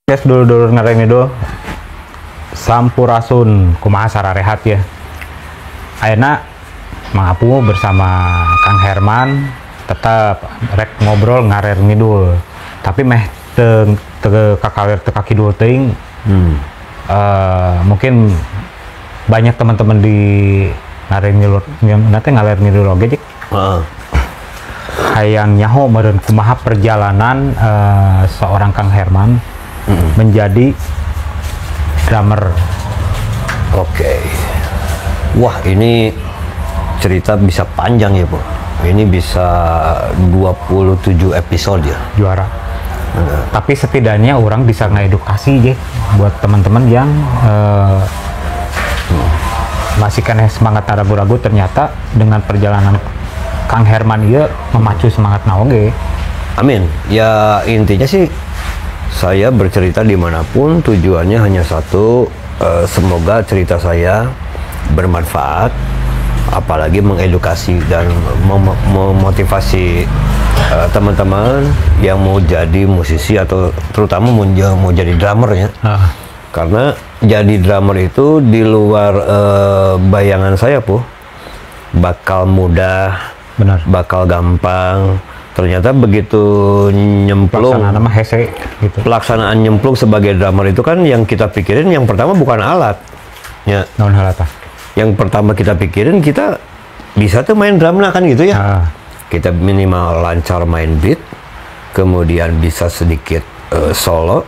Guys, dulur-dulur ngareng itu sampurasun kumaha sararehat ya. Ayeuna Mang Apu bersama Kang Herman tetap rek ngobrol ngarer ngidul. Tapi meh te kakawer te kaki dul teuing. Mungkin banyak teman-teman di ngarer ngidul nanti ngaler ngidul oge. Hayang nyaho meureun kumaha perjalanan seorang Kang Herman menjadi drummer. Oke. Wah, ini cerita bisa panjang ya, Bu. Ini bisa 27 episode ya. Juara. Tapi setidaknya orang bisa ngedukasi ya buat teman-teman yang masih kena semangat ragu-ragu, ternyata dengan perjalanan Kang Herman ya memacu semangat naoge. Amin. Ya intinya sih saya bercerita dimanapun tujuannya hanya satu, semoga cerita saya bermanfaat, apalagi mengedukasi dan memotivasi teman-teman yang mau jadi musisi atau terutama mau jadi drummer ya. Karena jadi drummer itu di luar bayangan saya, Bu, bakal mudah, benar, bakal gampang. Ternyata begitu nyemplung, pelaksanaan nyemplung sebagai drummer itu kan yang kita pikirin yang pertama bukan alat ya. Yang pertama kita pikirin kita bisa tuh main drum lah kan gitu ya. Kita minimal lancar main beat, kemudian bisa sedikit solo.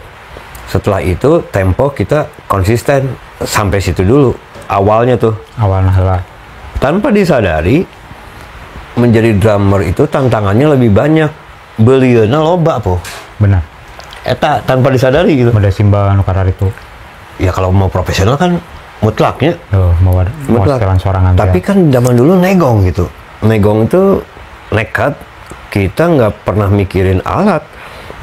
Setelah itu tempo kita konsisten sampai situ dulu awalnya tuh. Awalnya tanpa disadari menjadi drummer itu tantangannya lebih banyak, belieuna loba, Po. Benar. Eta tanpa disadari gitu. Ada simba nu karar itu. Ya kalau mau profesional kan mutlaknya. Mau setelan sorangan. Tapi kan zaman dulu negong gitu. Negong itu nekat, kita nggak pernah mikirin alat.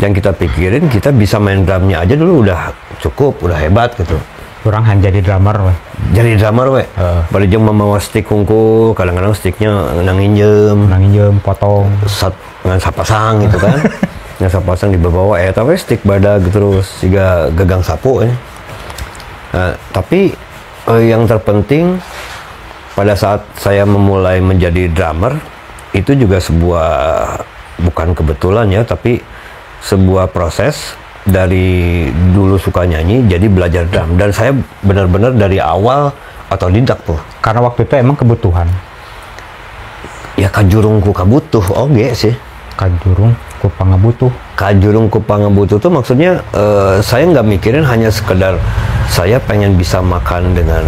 Yang kita pikirin kita bisa main drumnya aja dulu udah cukup, udah hebat gitu. Orang hanya jadi drummer weh. Jadi drummer weh. Pada jam membawa stick hungkul, kadang-kadang sticknya nanginjem, potong. Ngan sapasang gitu kan. Ngan sapasang dibawa tapi stick badag terus juga gagang sapu ya. Tapi yang terpenting pada saat saya memulai menjadi drummer itu juga sebuah bukan kebetulan ya, tapi sebuah proses. Dari dulu suka nyanyi jadi belajar drum, dan saya benar-benar dari awal otodidak, Po. Karena waktu itu emang kebutuhan. Ya kajurung ku kabutuh oge sih. Kajurung ku pangabutuh. Kajurung ku pangabutuh tuh maksudnya saya nggak mikirin hanya sekedar saya pengen bisa makan dengan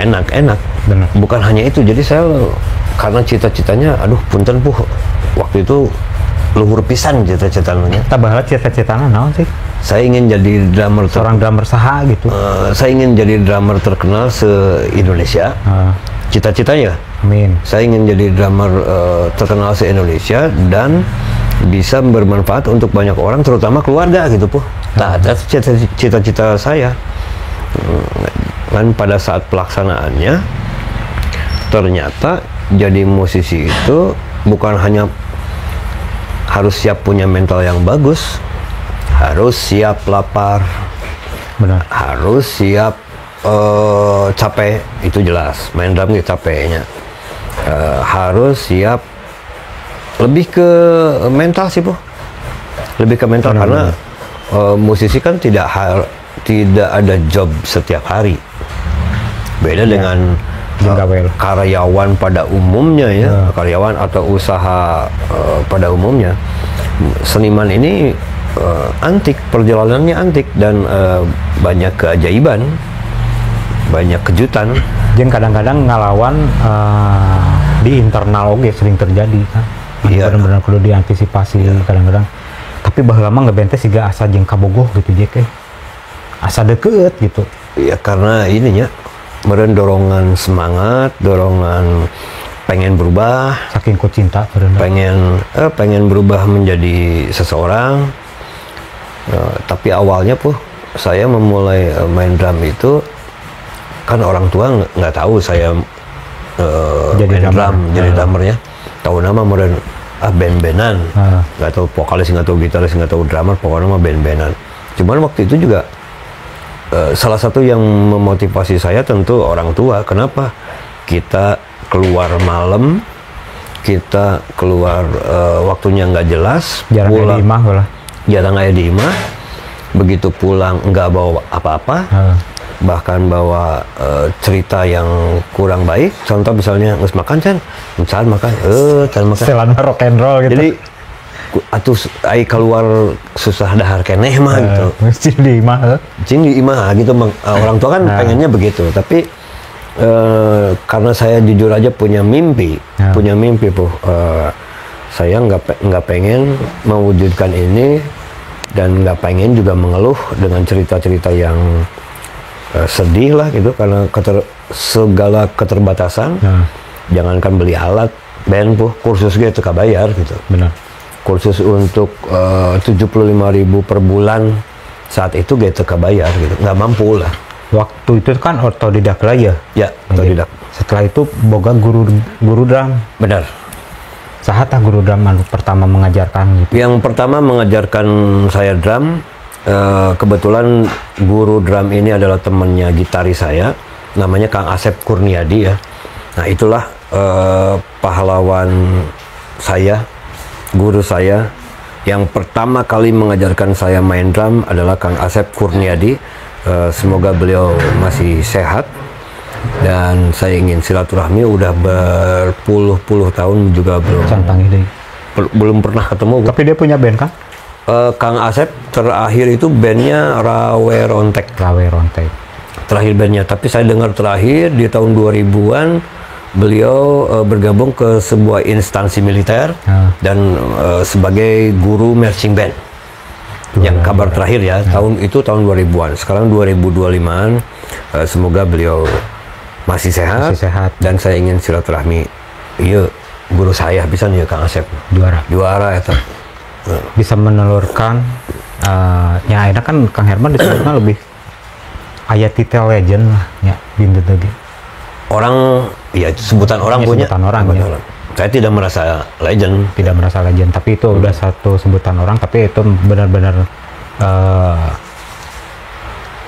enak-enak. Benar. Bukan hanya itu, jadi saya karena cita-citanya aduh punten, Bu, waktu itu luhur pisan cita-citanya. Tabahala cita-citana naon sih? Saya ingin jadi drummer, seorang drummer saha gitu. Saya ingin jadi drummer terkenal se-Indonesia. Cita-citanya. Amin. Saya ingin jadi drummer terkenal se-Indonesia dan bisa bermanfaat untuk banyak orang, terutama keluarga gitu, Po. Nah, itu cita-cita saya. Dan pada saat pelaksanaannya ternyata jadi musisi itu bukan hanya harus siap punya mental yang bagus, harus siap lapar, benar, harus siap capek, itu jelas, main drum gitu capeknya, harus siap lebih ke mental sih, Bu, lebih ke mental, benar, karena musisi kan tidak ada job setiap hari, beda ya dengan karyawan pada umumnya ya, karyawan atau usaha pada umumnya. Seniman ini antik, perjalanannya antik dan banyak keajaiban, banyak kejutan. Jeung kadang-kadang ngalawan di internal oge sering terjadi kan. Iya. Benar-benar kudu diantisipasi kadang-kadang. Tapi baheula mah ngebentes siga asa jeung kabogoh gitu je teh. Asa deket gitu. Ya karena ininya meren dorongan semangat, dorongan pengen berubah, saking ku cinta, pengen berubah menjadi seseorang. Tapi awalnya, Po, saya memulai main drum itu kan orang tua nggak tahu saya jadi drummernya. Tahu nama meren band-bandan, nggak tahu vokalis, nggak tahu gitaris, nggak tahu drummer, pokoknya mah band-bandan. Cuman waktu itu juga salah satu yang memotivasi saya tentu orang tua. Kenapa? Kita keluar malam, kita keluar waktunya nggak jelas, Jarang pulang, di imah lah. jarang aya di imah. Begitu pulang nggak bawa apa-apa, bahkan bawa cerita yang kurang baik. Contoh misalnya nggak makan can, misalnya makan, can makan. Setelan rock and roll gitu. Jadi atuh ai keluar susah dahar keneh mah gitu. Mesti di imah. Cing di imah gitu orang tua kan pengennya begitu, tapi karena saya jujur aja punya mimpi Bu. Saya nggak pengen mewujudkan ini dan nggak pengen juga mengeluh dengan cerita-cerita yang sedih lah gitu karena segala keterbatasan. Jangankan beli alat band Bu, kursus gitu kabayar gitu. Benar. Kursus untuk 75.000 per bulan saat itu gitu kabayar gitu, nggak mampu lah. Waktu itu kan otodidak lah ya. Ya, otodidak. Setelah itu boga guru drum. Benar. Saha tah guru drum anu pertama mengajarkan gitu. Yang pertama mengajarkan saya drum, kebetulan guru drum ini adalah temannya gitaris saya, namanya Kang Asep Kurniadi ya. Nah itulah pahlawan saya, guru saya. Yang pertama kali mengajarkan saya main drum adalah Kang Asep Kurniadi. Semoga beliau masih sehat. Dan saya ingin silaturahmi udah berpuluh-puluh tahun juga belum pernah ketemu. Tapi dia punya band kan? Kang Asep terakhir itu bandnya Rawe Rontek. Terakhir bandnya, tapi saya dengar terakhir di tahun 2000-an beliau bergabung ke sebuah instansi militer dan sebagai guru marching band. Yang kabar terakhir ya, tahun 2000-an. Sekarang 2025-an, semoga beliau masih sehat, dan saya ingin silaturahmi. Iya, guru saya bisa nih Kang Asep. Juara itu. Bisa menelurkan ya enak kan Kang Herman disebutnya lebih aya titel legend lah ya bintu tadi. Orang ya sebutan orang punya. Sebutan orang ya. Saya tidak merasa legend. Tapi itu udah satu sebutan orang, tapi itu benar-benar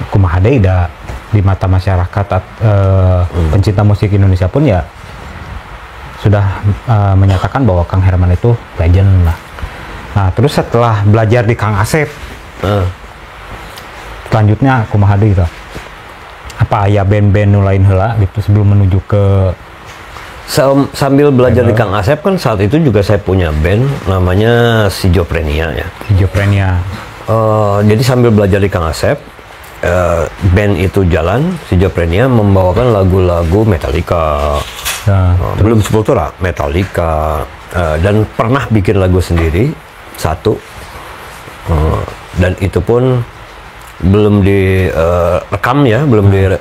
kumaha deui da di mata masyarakat pencinta musik Indonesia pun ya sudah menyatakan bahwa Kang Herman itu legend lah. Nah, terus setelah belajar di Kang Asep, selanjutnya kumaha deui gitu. Apa ya band-band nu lain heula gitu sebelum menuju ke sambil belajar di Kang Asep kan saat itu juga saya punya band namanya Schizophrenia ya. Jadi sambil belajar di Kang Asep, band itu jalan, Schizophrenia membawakan lagu-lagu Metallica, belum Sepultura, Metallica, dan pernah bikin lagu sendiri satu, dan itu pun belum direkam ya, belum di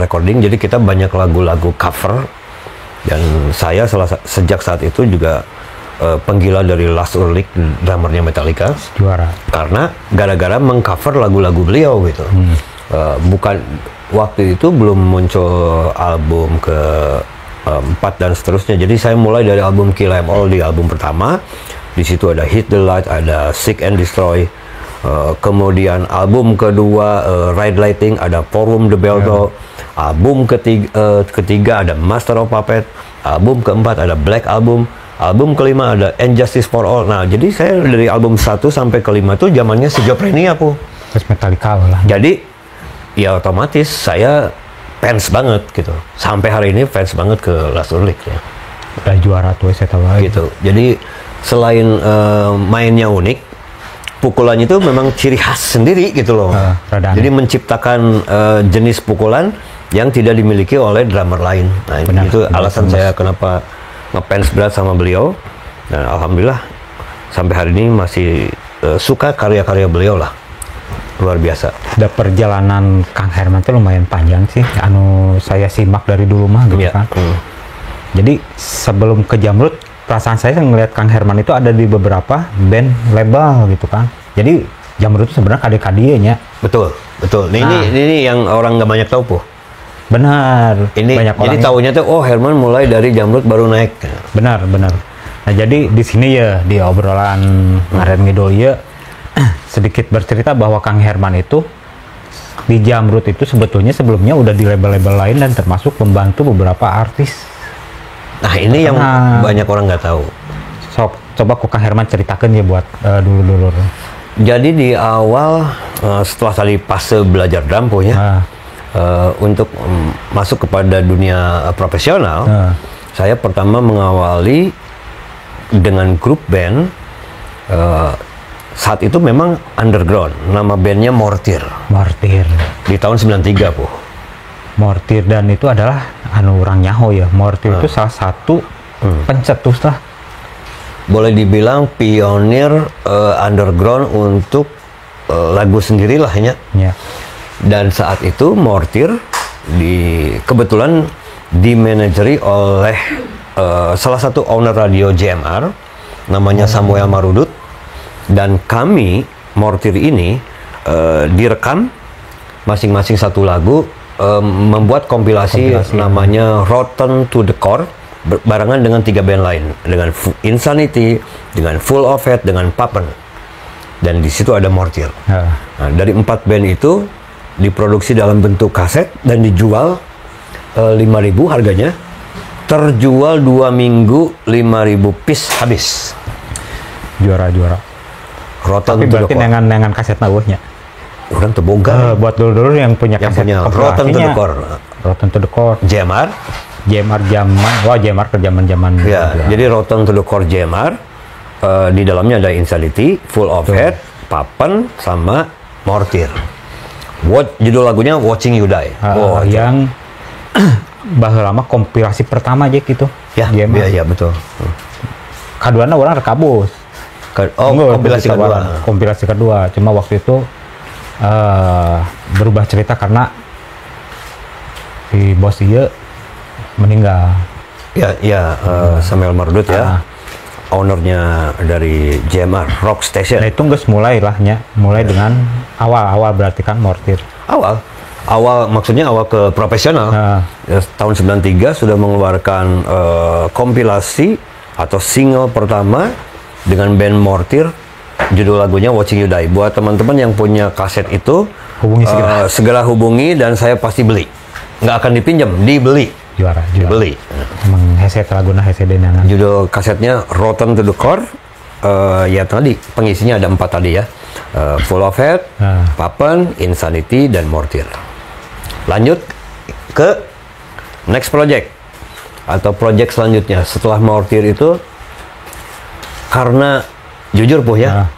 recording. Jadi kita banyak lagu-lagu cover, dan saya sejak saat itu juga penggila dari Lars Ulrich, drummernya Metallica. Juara. Karena gara-gara mengcover lagu-lagu beliau gitu. Bukan waktu itu belum muncul album ke 4 dan seterusnya. Jadi saya mulai dari album Kill 'Em All di album pertama. Di situ ada Hit the Light, ada Seek and Destroy. Kemudian album kedua Ride Lighting, ada Forum the Belto. Album ketiga ada Master of Puppet. Album keempat ada Black Album. Album kelima ada Injustice for All. Nah, jadi saya dari album 1 sampai kelima itu zamannya Schizophrenia aku. Terus Metallica lah. Jadi ya otomatis saya fans banget gitu. Sampai hari ini fans banget ke Lars Ulrich ya. Udah juara tuh saya tahu gitu. Jadi selain mainnya unik, pukulannya itu memang ciri khas sendiri gitu loh. Jadi menciptakan jenis pukulan yang tidak dimiliki oleh drummer lain. Nah, itu alasan saya kenapa ngefans berat sama beliau. Dan alhamdulillah sampai hari ini masih suka karya-karya beliau lah. Luar biasa. Udah perjalanan Kang Herman itu lumayan panjang sih. Anu saya simak dari dulu mah gitu kan. Jadi sebelum ke Jamrud, perasaan saya ngelihat Kang Herman itu ada di beberapa band label gitu kan. Jadi Jamrud itu sebenarnya kadek-kadeknya. Betul. Nah, ini yang orang nggak banyak tahu Po. Benar. Ini banyak jadi tahunya tuh Herman mulai dari Jamrud baru naik. Benar. Nah, jadi di sini ya di obrolan ngaren ngidul ya sedikit bercerita bahwa Kang Herman itu di Jamrud itu sebetulnya sebelumnya udah di label-label lain dan termasuk membantu beberapa artis. Nah ini yang banyak orang nggak tahu. Coba kok Kang Herman ceritakan ya buat dulu-dulu. Jadi di awal setelah tadi fase belajar drum ya, untuk masuk kepada dunia profesional, saya pertama mengawali dengan grup band. Saat itu memang underground, nama bandnya Mortir. Mortir. Di tahun 93 po. Mortir, dan itu adalah orang nyaho ya. Mortir itu salah satu pencetus lah. Boleh dibilang pionir underground untuk lagu sendirilah ya. Dan saat itu Mortir kebetulan dimanajeri oleh salah satu owner radio JMR namanya Samuel Marudut, dan kami Mortir ini direkam masing-masing satu lagu, membuat kompilasi namanya Rotten to the Core barengan dengan 3 band lain, dengan Insanity, dengan Full of It, dengan Papen, dan di situ ada Mortir. Nah, dari 4 band itu diproduksi dalam bentuk kaset dan dijual 5.000 harganya, terjual 2 minggu 5.000 piece habis. Juara. Rotten tapi berarti dengan kaset nabuhnya. Orang teboga. Buat dulu yang punya kaset Rotten to the Core. Rotten to the Core. JMR zaman. Wah, JMR ke zaman. Ya, jadi Rotten to the Core JMR, di dalamnya ada Insanity, Full of It, Papen, sama Mortir. Judul lagunya Watching You Die. Yang bahwa lama kompilasi pertama aja gitu. Ya, betul. Kaduana orang rekabus. Kompilasi kedua. Cuma waktu itu berubah cerita karena si bos iya meninggal. Samuel Mardut ya. Ownernya dari JMR Rock Station. Nah itu nggak mulai dengan awal berarti kan Mortir. Awal maksudnya awal ke profesional. Tahun 93 sudah mengeluarkan kompilasi atau single pertama dengan band Mortir, judul lagunya Watching You Die. Buat teman-teman yang punya kaset itu, segera hubungi dan saya pasti beli. Nggak akan dipinjam, dibeli. Juara. Dibeli. Emang heset laguna heset denangan. Judul kasetnya Rotten to the Core. Ya tadi pengisinya ada 4 tadi ya. Full of It, Papen, Insanity, dan Mortir. Lanjut ke next project atau project selanjutnya setelah Mortir itu. Karena jujur ya,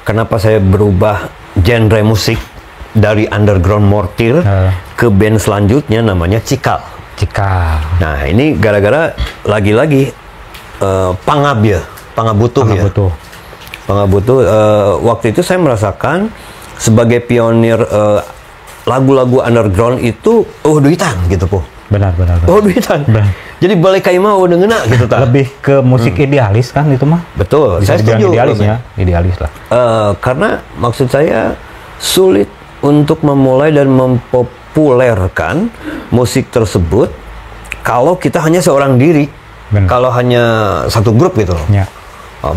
kenapa saya berubah genre musik dari underground Mortir ke band selanjutnya namanya Cikal. Nah ini gara-gara lagi-lagi pangabutuh. Waktu itu saya merasakan sebagai pionir lagu-lagu underground itu duitan gitu po. Benar. Duitan. Jadi balik kaima udah ngena gitu ta. Lebih ke musik idealis kan itu mah. Betul. Bisa saya setuju. Idealis lah. Karena maksud saya sulit untuk memulai dan mempopulerkan musik tersebut kalau kita hanya seorang diri. Kalau hanya satu grup gitu loh. Ya.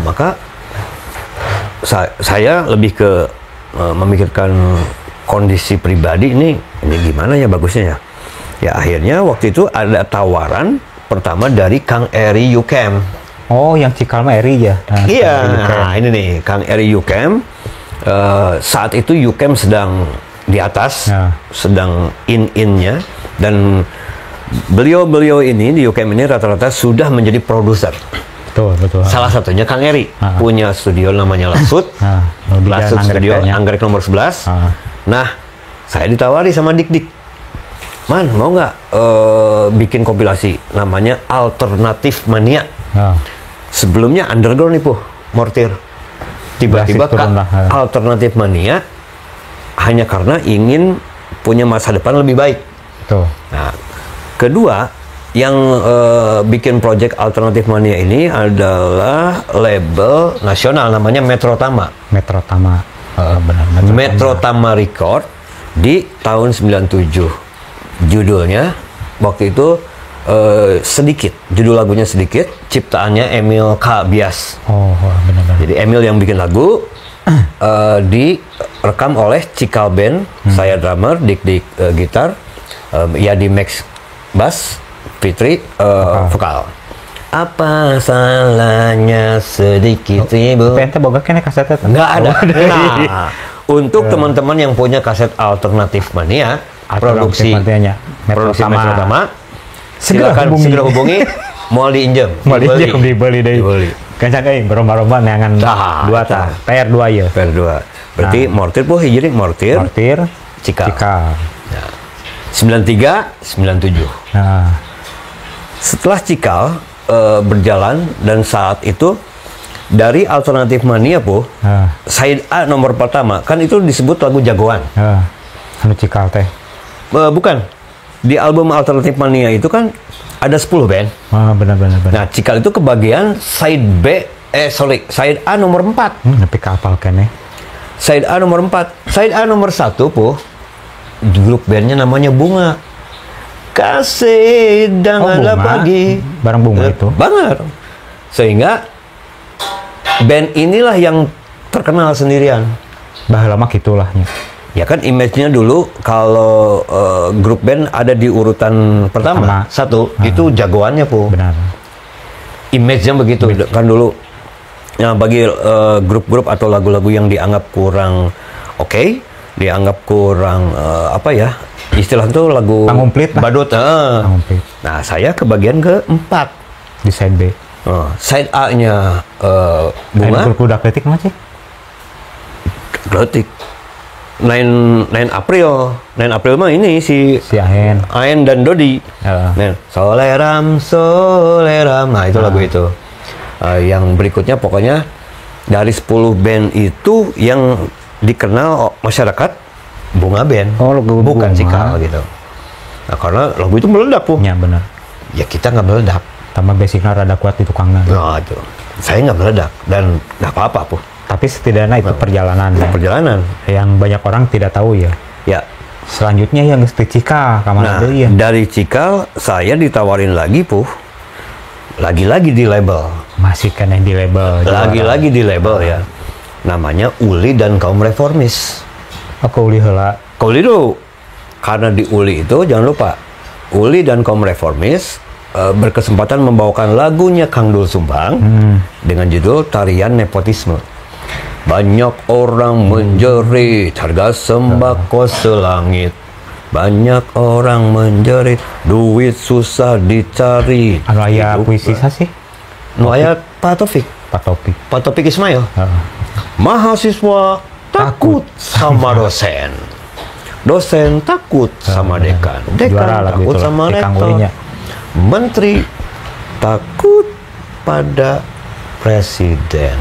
Maka saya lebih ke memikirkan kondisi pribadi ini gimana ya bagusnya ya. Ya akhirnya waktu itu ada tawaran pertama dari Kang Eri Yukem. Oh, yang Cikal mah Eri ya? Nah, ini nih Kang Eri Yukem. Saat itu Yukem sedang di atas, sedang in-innya, dan beliau ini di Yukem ini rata-rata sudah menjadi produser. Betul. Salah satunya Kang Eri punya studio namanya Lasut. Lasut Studio Anggrek nomor 11. Nah, saya ditawari sama Dik. Man, mau nggak bikin kompilasi namanya Alternatif Mania. Sebelumnya underground nih po, Mortir. Tiba-tiba Alternatif Mania hanya karena ingin punya masa depan lebih baik. Nah, kedua yang bikin project Alternatif Mania ini adalah label nasional namanya Metrotama. Benar. Metrotama Record di tahun 97. Judulnya waktu itu Sedikit, judul lagunya Sedikit, ciptaannya Emil K. Bias. Benar. Jadi Emil yang bikin lagu, direkam oleh Cikal Band, saya drummer, Dik gitar, Yadi Max bass, Fitri vokal. Apa salahnya sedikit ibu? Ente boga kene kasetnya? Nggak ada. Nah, untuk teman-teman yang punya kaset Alternatif Mania, produksi Metro Tama, silakan segera hubungi. Mau diinjem, dibeli deh. Kencang euy, beromba-romba neangan dua tah, PR 2 ya. PR 2. Berarti mortir po hiji mortir, Cikal. Nah, 93, 97. Nah. Setelah Cikal berjalan dan saat itu dari Alternatif Mania po, Side A nomor pertama kan itu disebut lagu jagoan. Anu Cikal teh. Bukan. Di album Alternatif Mania itu kan ada 10 band. Benar. Nah, Cikal itu kebagian side A nomor 4. Tapi kapal kene. Side A nomor 4. Side A nomor 1 po, grup bandnya namanya Bunga. Kasih danganlah pagi. Barang Bunga itu. Banget. Sehingga band inilah yang terkenal sendirian. Baheula mah gitulah nya. Ya kan image-nya dulu kalau grup band ada di urutan pertama. Satu, itu jagoannya po. Benar. Image-nya begitu kan dulu. Nah, bagi grup-grup atau lagu-lagu yang dianggap kurang oke, dianggap kurang apa ya? Istilah itu lagu pangumplit badut. Nah, saya kebagian ke-4 di side B. Side A-nya Bunga. Grup udah kritik mah sih. Kritik. 9 April mah ini si Aen dan Dodi. Soleram. Nah, itu lagu itu. Yang berikutnya pokoknya dari 10 band itu yang dikenal masyarakat Bunga Band. Bukan Cikal gitu. Nah, karena lagu itu meledak po. Ya benar. Ya kita nggak meledak. Tambah basicnya rada kuat di tukangnya. Nah, itu. Saya nggak meledak dan nggak apa-apa po. Tapi setidaknya itu perjalanan. Perjalanan yang banyak orang tidak tahu ya. Ya. Selanjutnya yang ke Cikal, nah, ya? Dari Cikal saya ditawarin lagi po. Lagi-lagi di label. Masih kan yang di label. Lagi-lagi di label ya. Namanya Uli dan Kaum Reformis. Aku Uli heula. Uli dulu. Karena di Uli itu jangan lupa Uli dan Kaum Reformis berkesempatan membawakan lagunya Kang Dul Sumbang dengan judul Tarian Nepotisme. Banyak orang menjerit harga sembako selangit. Banyak orang menjerit duit susah dicari. Anu aya puisi sih? Nu aya Pak Taufik Ismail. Mahasiswa takut sama dosen. Dosen takut sama dekan. Dekan takut sama rektor. Menteri takut pada presiden.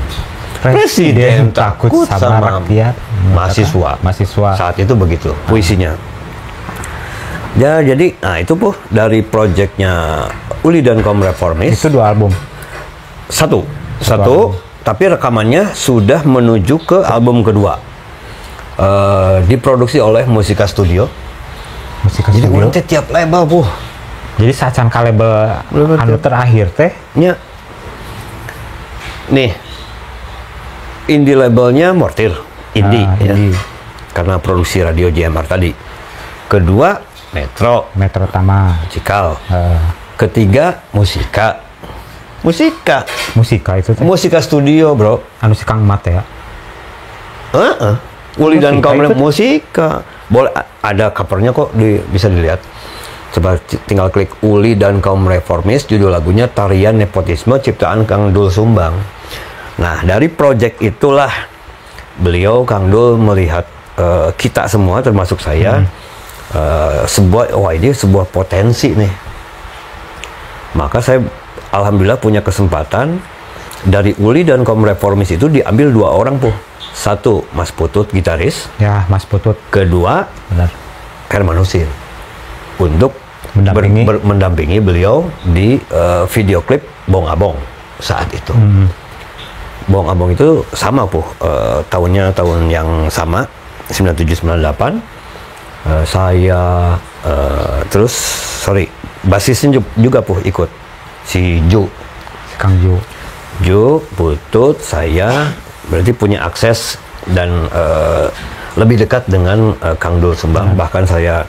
Presiden takut sama rakyat. Mahasiswa. Saat itu begitu puisinya. Ya, jadi nah itu po dari proyeknya Uli dan Kaum Reformis. Itu 2 album. Satu, tapi rekamannya sudah menuju ke album kedua. Diproduksi oleh Musika Studio. Jadi urang teh tiap label po. Jadi sacan ka label anu terakhir teh nya. Nih. Indie labelnya Mortir, indie. Karena produksi radio JMR tadi. Kedua Metro Tama, Cikal. Ketiga Musika itu teh. Musika Studio bro. Anu si Kang Mat ya. Uli dan Kaum Musika. Boleh ada covernya kok bisa dilihat. Coba tinggal klik Uli dan Kaum Reformis, judul lagunya Tarian Nepotisme ciptaan Kang Dul Sumbang. Nah, dari proyek itulah beliau Kang Dul melihat kita semua termasuk saya ini sebuah potensi nih. Maka saya alhamdulillah punya kesempatan dari Uli dan Kaum Reformis itu diambil 2 orang po. Satu Mas Putut gitaris. Ya, Mas Putut. Kedua Herman Husin untuk mendampingi beliau di video klip Bong Abong saat itu. Bong Abong itu sama po, tahun yang sama 97-98. Saya basisnya juga po ikut si Kang Ju Putut, saya berarti punya akses dan lebih dekat dengan Kang Dul Sumbang. Bahkan saya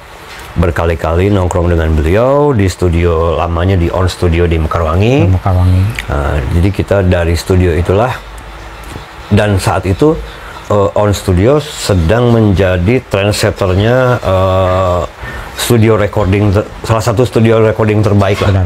berkali-kali nongkrong dengan beliau di studio lamanya, di On Studio di Mekarwangi. Jadi kita dari studio itulah, dan saat itu On Studio sedang menjadi trendsetternya studio recording, salah satu studio recording terbaik lah.